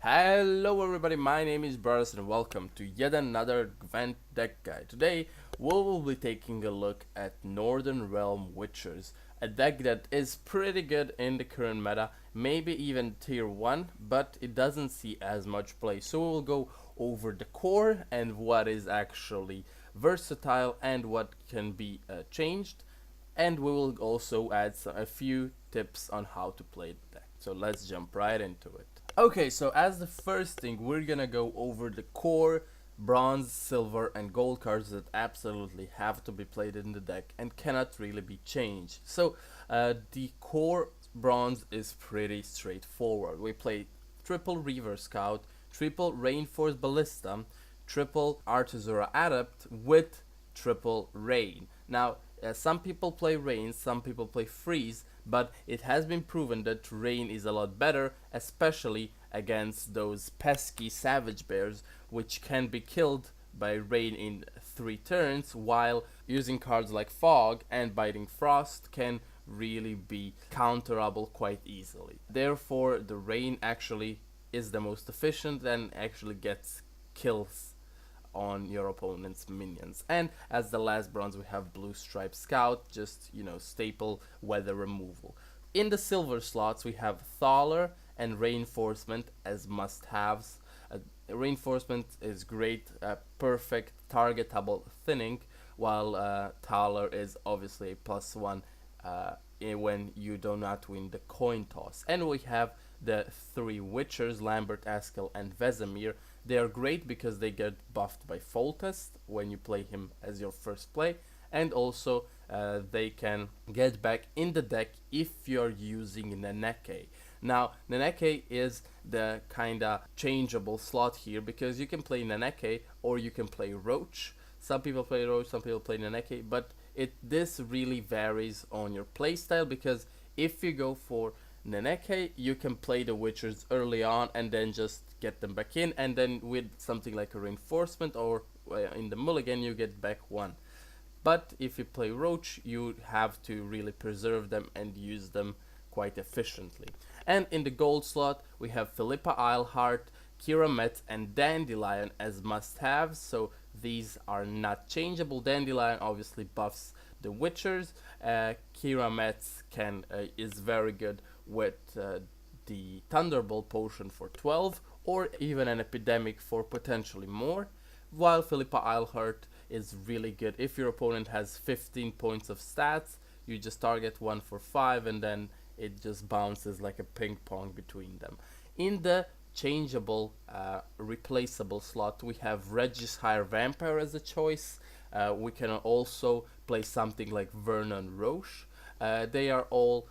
Hello everybody, my name is Boris and welcome to yet another Gwent deck guide. Today we will be taking a look at Northern Realm Witchers, a deck that is pretty good in the current meta, maybe even tier 1, but it doesn't see as much play. So we will go over the core and what is actually versatile and what can be changed, and we will also add a few tips on how to play the deck. So let's jump right into it. Okay, so as the first thing, we're gonna go over the core bronze, silver, and gold cards that absolutely have to be played in the deck and cannot really be changed. So the core bronze is pretty straightforward. We play triple Reaver Scout, triple Reinforced Ballista, triple Artezura Adept with triple Rain. Now, some people play Rain, some people play Freeze, but it has been proven that Rain is a lot better, especially against those pesky Savage Bears, which can be killed by Rain in 3 turns, while using cards like Fog and Biting Frost can really be counterable quite easily. Therefore, the Rain actually is the most efficient and actually gets kills on your opponent's minions. And as the last bronze, we have Blue Stripe Scout, just staple weather removal. In the silver slots, we have Thaler and Reinforcement as must-haves. Reinforcement is great, perfect targetable thinning, while Thaler is obviously a +1 when you do not win the coin toss. And we have the 3 Witchers, Lambert, Askel, and Vesemir. They are great because they get buffed by Foltest when you play him as your first play, and also they can get back in the deck if you're using Neneke. Now, Neneke is the kinda changeable slot here because you can play Neneke or you can play Roach. Some people play Roach, some people play Neneke, but this really varies on your playstyle, because if you go for Neneke, you can play the Witchers early on and then just get them back in, and then with something like a Reinforcement or in the mulligan you get back 1. But if you play Roach, you have to really preserve them and use them quite efficiently. And in the gold slot, we have Philippa Eilhart, Kira Metz, and Dandelion as must-haves, so these are not changeable. Dandelion obviously buffs the Witchers. Kira Metz is very good with the Thunderbolt potion for 12, or even an Epidemic for potentially more, while Philippa Eilhart is really good if your opponent has 15 points of stats. You just target one for 5 and then it just bounces like a ping pong between them. In the changeable replaceable slot, we have Regis Higher Vampire as a choice. We can also play something like Vernon Roche. They are all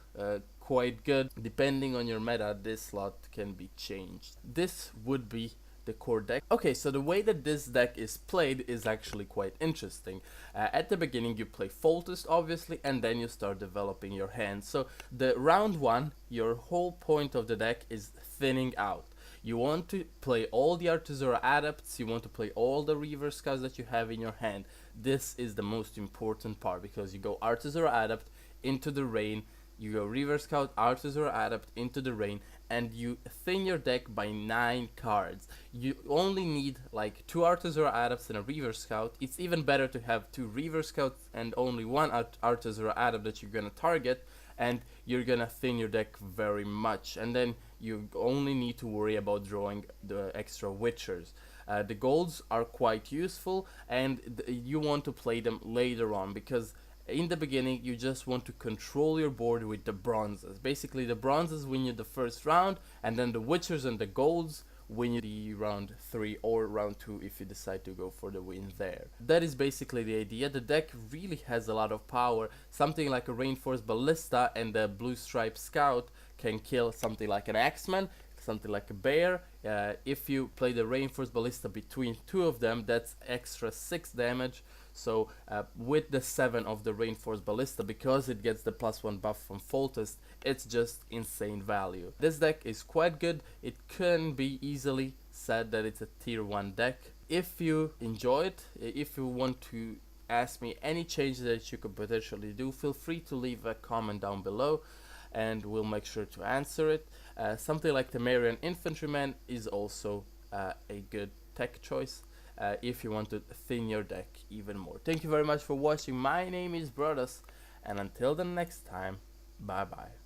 quite good. Depending on your meta, this slot can be changed. This would be the core deck. Okay, so the way that this deck is played is actually quite interesting. At the beginning you play Foltest obviously, and then you start developing your hand. So the round 1, your whole point of the deck is thinning out. You want to play all the Artezura Adepts, you want to play all the Reaver Scouts that you have in your hand. This is the most important part, because you go Artezura Adept into the Rain, you go Reaver Scout, Artezura Adept into the Rain, and you thin your deck by 9 cards. You only need like 2 Artezura Adepts and a Reaver Scout. It's even better to have 2 Reaver Scouts and only 1 Artezura Adept that you're gonna target, and you're gonna thin your deck very much. And then you only need to worry about drawing the extra Witchers. The golds are quite useful, and you want to play them later on, because in the beginning you just want to control your board with the bronzes. Basically the bronzes win you the first round, and then the Witchers and the golds win you the round 3 or round 2 if you decide to go for the win there. That is basically the idea. The deck really has a lot of power. Something like a Reinforced Ballista and the Blue Stripe Scout can kill something like an Axeman, something like a bear. If you play the Reinforced Ballista between 2 of them, that's extra 6 damage. So with the 7 of the Reinforced Ballista, because it gets the +1 buff from Foltest, it's just insane value. This deck is quite good. It can be easily said that it's a tier 1 deck. If you enjoy it, if you want to ask me any changes that you could potentially do, feel free to leave a comment down below. and we'll make sure to answer it. Something like Temerian Infantryman is also a good tech choice if you want to thin your deck even more. Thank you very much for watching. My name is Brothers, and until the next time, bye bye.